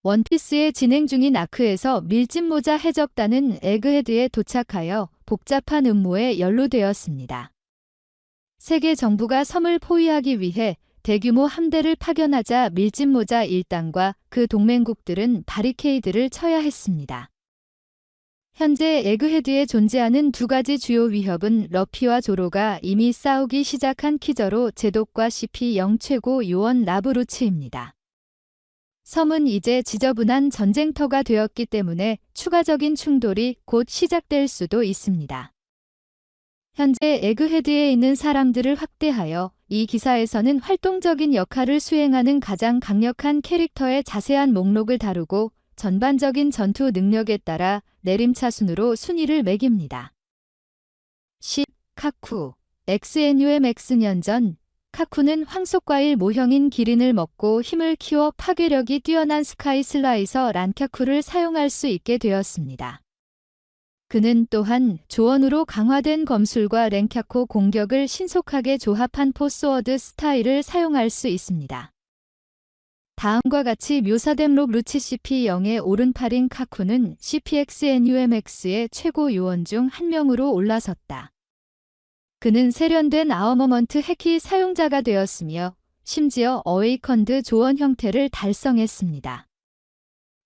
원피스의 진행 중인 아크에서 밀짚모자 해적단은 에그헤드에 도착하여 복잡한 음모에 연루되었습니다. 세계 정부가 섬을 포위하기 위해 대규모 함대를 파견하자 밀짚모자 1단과 그 동맹국들은 바리케이드를 쳐야 했습니다. 현재 에그헤드에 존재하는 두 가지 주요 위협은 러피와 조로가 이미 싸우기 시작한 키저로 제독과 CP0 최고 요원 라브루츠입니다. 섬은 이제 지저분한 전쟁터가 되었기 때문에 추가적인 충돌이 곧 시작될 수도 있습니다. 현재 에그헤드에 있는 사람들을 확대하여 이 기사에서는 활동적인 역할을 수행하는 가장 강력한 캐릭터의 자세한 목록을 다루고 전반적인 전투 능력에 따라 내림차순으로 순위를 매깁니다. 10. 카쿠. XNUMX 년 전 카쿠는 황속과일 모형인 기린을 먹고 힘을 키워 파괴력이 뛰어난 스카이 슬라이서 란카쿠를 사용할 수 있게 되었습니다. 그는 또한 조언으로 강화된 검술과 랭카코 공격을 신속하게 조합한 포스워드 스타일을 사용할 수 있습니다. 다음과 같이 묘사된 롭 루치 CP0의 오른팔인 카쿠는 CPXNUMX의 최고 요원 중 한 명으로 올라섰다. 그는 세련된 아머먼트 해키 사용자가 되었으며 심지어 어웨이컨드 조언 형태를 달성했습니다.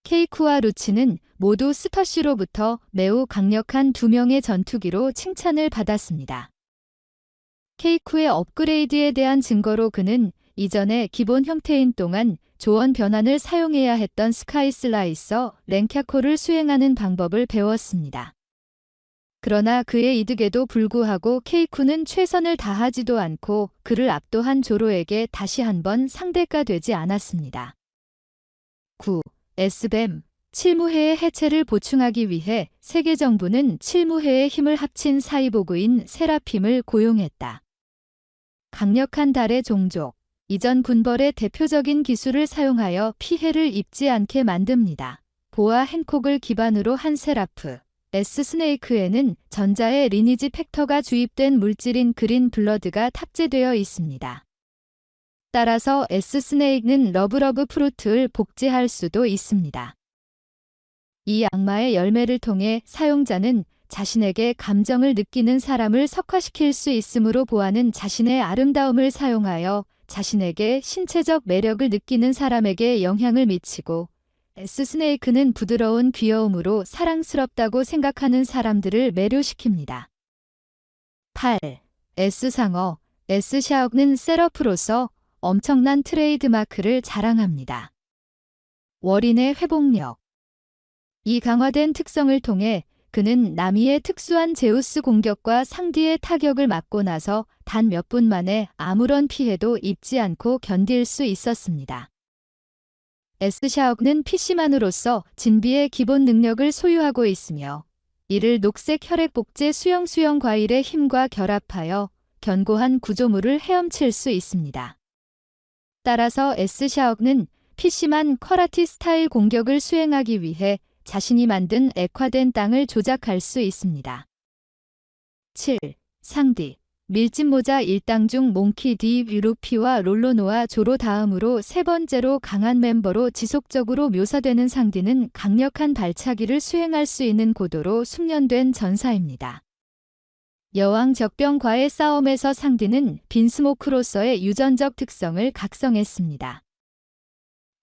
케이쿠와 루치는 모두 스퍼쉬로부터 매우 강력한 두 명의 전투기로 칭찬을 받았습니다. 케이쿠의 업그레이드에 대한 증거로 그는 이전에 기본 형태인 동안 조언 변환을 사용해야 했던 스카이 슬라이서 랭카코를 수행하는 방법을 배웠습니다. 그러나 그의 이득에도 불구하고 케이쿠는 최선을 다하지도 않고 그를 압도한 조로에게 다시 한번 상대가 되지 않았습니다. 9. S뱀. 칠무해의 해체를 보충하기 위해 세계 정부는 칠무해의 힘을 합친 사이보그인 세라핌을 고용했다. 강력한 달의 종족. 이전 군벌의 대표적인 기술을 사용하여 피해를 입지 않게 만듭니다. 보아 행콕을 기반으로 한 세라프. S 스네이크에는 전자의 리니지 팩터가 주입된 물질인 그린 블러드가 탑재되어 있습니다. 따라서 S 스네이크는 러브러브 프루트를 복제할 수도 있습니다. 이 악마의 열매를 통해 사용자는 자신에게 감정을 느끼는 사람을 석화시킬 수 있으므로 보아는 자신의 아름다움을 사용하여 자신에게 신체적 매력을 느끼는 사람에게 영향을 미치고 S 스네이크는 부드러운 귀여움으로 사랑스럽다고 생각하는 사람들을 매료시킵니다. 8. S 상어. S 샤옥는 세러프로서 엄청난 트레이드마크를 자랑합니다. 월인의 회복력. 이 강화된 특성을 통해 그는 나미의 특수한 제우스 공격과 상디의 타격을 맞고 나서 단 몇 분 만에 아무런 피해도 입지 않고 견딜 수 있었습니다. S샤옥는 PC만으로서 진비의 기본 능력을 소유하고 있으며 이를 녹색 혈액 복제 수용 과일의 힘과 결합하여 견고한 구조물을 헤엄칠 수 있습니다. 따라서 S샤옥는 PC만 쿼라티 스타일 공격을 수행하기 위해 자신이 만든 액화된 땅을 조작할 수 있습니다. 7. 상디. 밀짚모자 1당 중 몽키 D 유루피와 롤로노와 조로 다음으로 세 번째로 강한 멤버로 지속적으로 묘사되는 상디는 강력한 발차기를 수행할 수 있는 고도로 숙련된 전사입니다. 여왕 적병과의 싸움에서 상디는 빈스모크로서의 유전적 특성을 각성했습니다.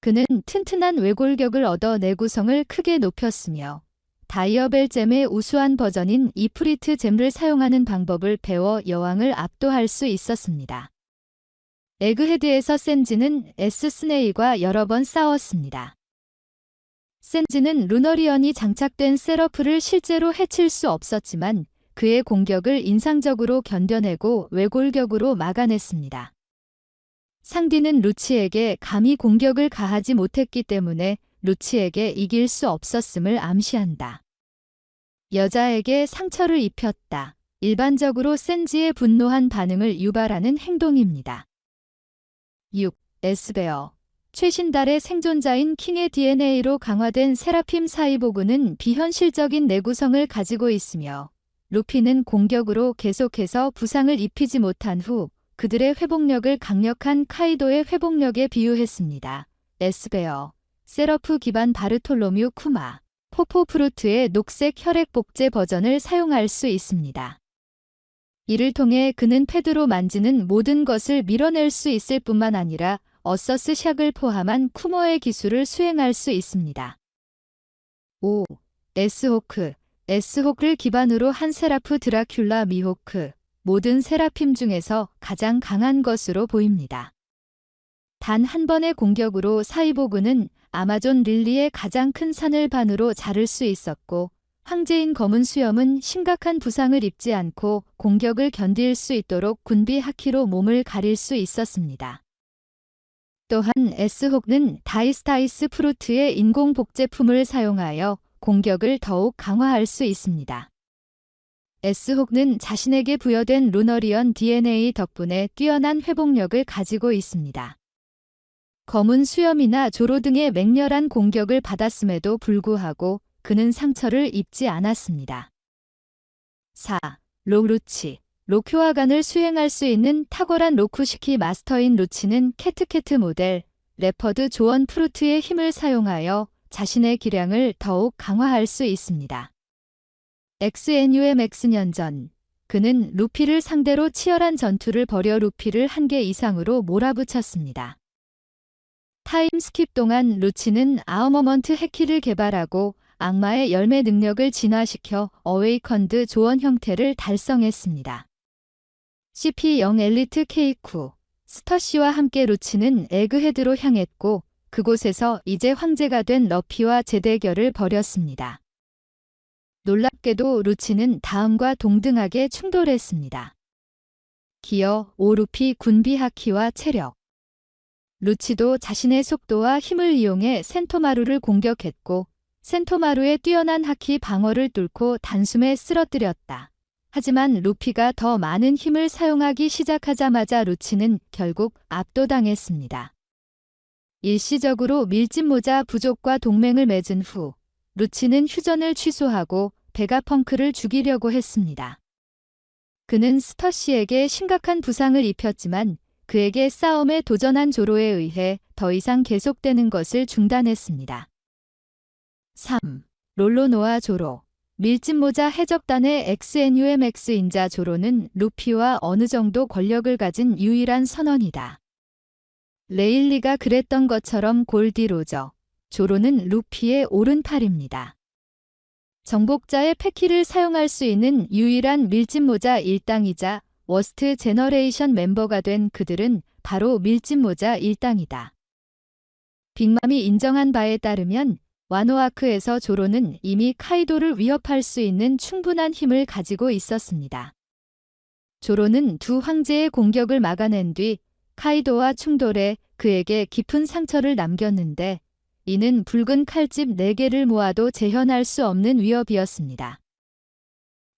그는 튼튼한 외골격을 얻어 내구성을 크게 높였으며 다이어벨 잼의 우수한 버전인 이프리트 잼을 사용하는 방법을 배워 여왕을 압도할 수 있었습니다. 에그헤드에서 센지는 S 스네이와 여러 번 싸웠습니다. 센지는 루너리언이 장착된 세러프를 실제로 해칠 수 없었지만 그의 공격을 인상적으로 견뎌내고 외골격으로 막아냈습니다. 상디는 루치에게 감히 공격을 가하지 못했기 때문에 루치에게 이길 수 없었음을 암시한다. 여자에게 상처를 입혔다. 일반적으로 센지의 분노한 반응을 유발하는 행동입니다. 6. S베어. 최신 달의 생존자인 킹의 DNA로 강화된 세라핌 사이보그는 비현실적인 내구성을 가지고 있으며 루피는 공격으로 계속해서 부상을 입히지 못한 후 그들의 회복력을 강력한 카이도의 회복력에 비유했습니다. S베어. 세러프 기반 바르톨로뮤 쿠마, 포포프루트의 녹색 혈액 복제 버전을 사용할 수 있습니다. 이를 통해 그는 패드로 만지는 모든 것을 밀어낼 수 있을 뿐만 아니라 어서스 샥을 포함한 쿠머의 기술을 수행할 수 있습니다. 5. 에스호크. 에스호크를 기반으로 한 세라프 드라큘라 미호크. 모든 세라핌 중에서 가장 강한 것으로 보입니다. 단 한 번의 공격으로 사이보그는 아마존 릴리의 가장 큰 산을 반으로 자를 수 있었고, 황제인 검은 수염은 심각한 부상을 입지 않고 공격을 견딜 수 있도록 군비 하키로 몸을 가릴 수 있었습니다. 또한 에스호크는 다이스타이스 프루트의 인공 복제품을 사용하여 공격을 더욱 강화할 수 있습니다. 에스호크는 자신에게 부여된 루너리언 DNA 덕분에 뛰어난 회복력을 가지고 있습니다. 검은 수염이나 조로 등의 맹렬한 공격을 받았음에도 불구하고 그는 상처를 입지 않았습니다. 4. 록루치. 로크와간을 수행할 수 있는 탁월한 로쿠시키 마스터인 루치는 캐트캐트 모델, 레퍼드 조언 프루트의 힘을 사용하여 자신의 기량을 더욱 강화할 수 있습니다. XNUMX 전, 그는 루피를 상대로 치열한 전투를 벌여 루피를 1개 이상으로 몰아붙였습니다. 타임스킵 동안 루치는 아우머먼트 해키를 개발하고 악마의 열매 능력을 진화시켜 어웨이컨드 조언 형태를 달성했습니다. CP0 엘리트 케이쿠, 스터시와 함께 루치는 에그헤드로 향했고 그곳에서 이제 황제가 된 러피와 재대결을 벌였습니다. 놀랍게도 루치는 다음과 동등하게 충돌했습니다. 기어 5 루피 군비 하키와 체력. 루치도 자신의 속도와 힘을 이용해 센토마루를 공격했고 센토마루의 뛰어난 하키 방어를 뚫고 단숨에 쓰러뜨렸다. 하지만 루피가 더 많은 힘을 사용하기 시작하자마자 루치는 결국 압도당했습니다. 일시적으로 밀짚모자 부족과 동맹을 맺은 후 루치는 휴전을 취소하고 베가펑크를 죽이려고 했습니다. 그는 스터시에게 심각한 부상을 입혔지만 그에게 싸움에 도전한 조로에 의해 더 이상 계속되는 것을 중단했습니다. 3. 롤로노아 조로. 밀짚모자 해적단의 XNUMX 인자 조로는 루피와 어느 정도 권력을 가진 유일한 선원이다. 레일리가 그랬던 것처럼 골디 로저. 조로는 루피의 오른팔입니다. 정복자의 패키를 사용할 수 있는 유일한 밀짚모자 일당이자 워스트 제너레이션 멤버가 된 그들은 바로 밀짚모자 일당이다. 빅맘이 인정한 바에 따르면 와노아크에서 조로는 이미 카이도를 위협할 수 있는 충분한 힘을 가지고 있었습니다. 조로는 두 황제의 공격을 막아낸 뒤 카이도와 충돌해 그에게 깊은 상처를 남겼는데 이는 붉은 칼집 4개를 모아도 재현할 수 없는 위협이었습니다.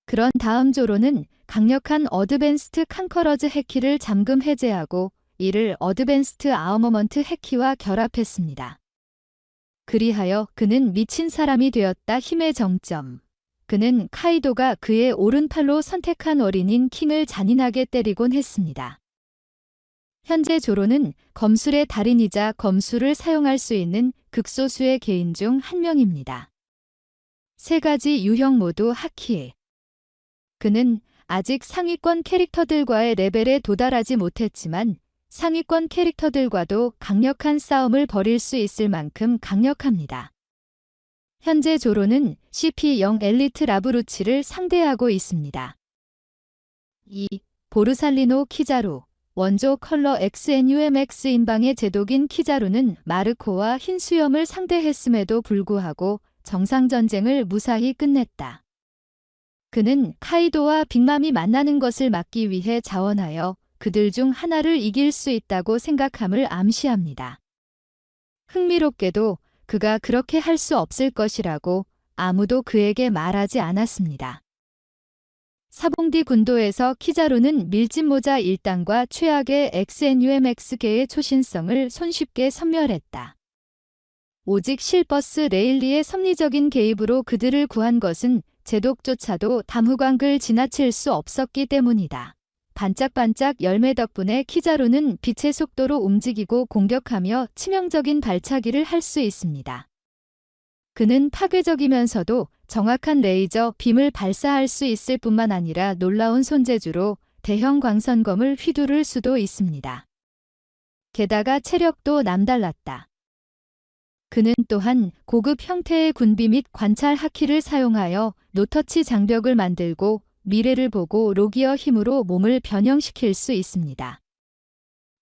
그런 다음 조로는 강력한 어드밴스트 컨커러즈 해키를 잠금 해제하고 이를 어드밴스트 아우머먼트 해키와 결합했습니다. 그리하여 그는 미친 사람이 되었다. 힘의 정점. 그는 카이도가 그의 오른팔로 선택한 어린인 킹을 잔인하게 때리곤 했습니다. 현재 조로는 검술의 달인이자 검술을 사용할 수 있는 극소수의 개인 중 한 명입니다. 3가지 유형 모두 하키에. 그는 아직 상위권 캐릭터들과의 레벨에 도달하지 못했지만 상위권 캐릭터들과도 강력한 싸움을 벌일 수 있을 만큼 강력합니다. 현재 조로는 CP0 엘리트 라브루치를 상대하고 있습니다. 2. 보르살리노 키자루. 원조 컬러 XNUMX 인방의 제독인 키자루는 마르코와 흰 수염을 상대했음에도 불구하고 정상전쟁을 무사히 끝냈다. 그는 카이도와 빅맘이 만나는 것을 막기 위해 자원하여 그들 중 하나를 이길 수 있다고 생각함을 암시합니다. 흥미롭게도 그가 그렇게 할 수 없을 것이라고 아무도 그에게 말하지 않았습니다. 사봉디 군도에서 키자루는 밀짚모자 일당과 최악의 XNUMX계의 초신성을 손쉽게 섬멸했다. 오직 실버스 레일리의 섭리적인 개입으로 그들을 구한 것은 제독조차도 담후광을 지나칠 수 없었기 때문이다. 반짝반짝 열매 덕분에 키자루는 빛의 속도로 움직이고 공격하며 치명적인 발차기를 할 수 있습니다. 그는 파괴적이면서도 정확한 레이저 빔을 발사할 수 있을 뿐만 아니라 놀라운 손재주로 대형 광선검을 휘두를 수도 있습니다. 게다가 체력도 남달랐다. 그는 또한 고급 형태의 군비 및 관찰 하키를 사용하여 노터치 장벽을 만들고 미래를 보고 로기어 힘으로 몸을 변형시킬 수 있습니다.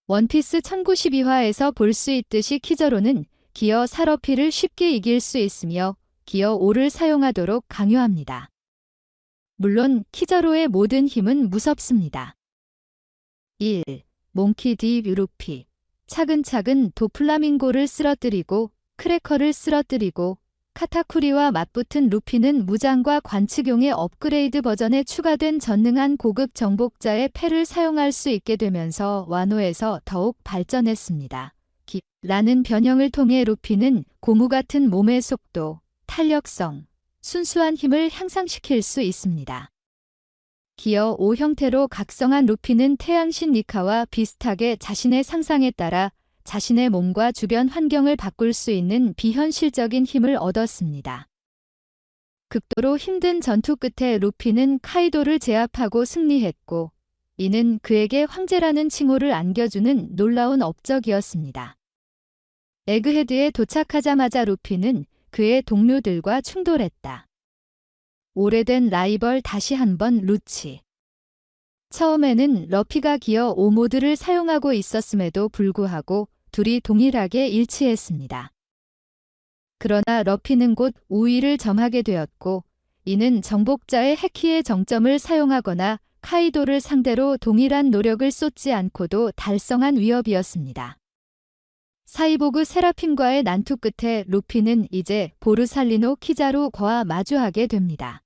원피스 1092화에서 볼 수 있듯이 키저로는 기어 4러피를 쉽게 이길 수 있으며 기어 5를 사용하도록 강요합니다. 물론 키저로의 모든 힘은 무섭습니다. 1. 몽키 디 루피. 차근차근 도플라밍고를 쓰러뜨리고 크래커를 쓰러뜨리고 카타쿠리와 맞붙은 루피는 무장과 관측용의 업그레이드 버전에 추가된 전능한 고급 정복자의 패를 사용할 수 있게 되면서 와노에서 더욱 발전했습니다. 라는 변형을 통해 루피는 고무 같은 몸의 속도, 탄력성, 순수한 힘을 향상시킬 수 있습니다. 기어 5 형태로 각성한 루피는 태양신 니카와 비슷하게 자신의 상상에 따라 자신의 몸과 주변 환경을 바꿀 수 있는 비현실적인 힘을 얻었습니다. 극도로 힘든 전투 끝에 루피는 카이도를 제압하고 승리했고, 이는 그에게 황제라는 칭호를 안겨주는 놀라운 업적이었습니다. 에그헤드에 도착하자마자 루피는 그의 동료들과 충돌했다. 오래된 라이벌 다시 한번 루치. 처음에는 러피가 기어 5 모드를 사용하고 있었음에도 불구하고 둘이 동일하게 일치했습니다. 그러나 러피는 곧 우위를 점하게 되었고, 이는 정복자의 해키의 정점을 사용하거나 카이도를 상대로 동일한 노력을 쏟지 않고도 달성한 위협이었습니다. 사이보그 세라핌과의 난투 끝에 루피는 이제 보르살리노 키자루와 마주하게 됩니다.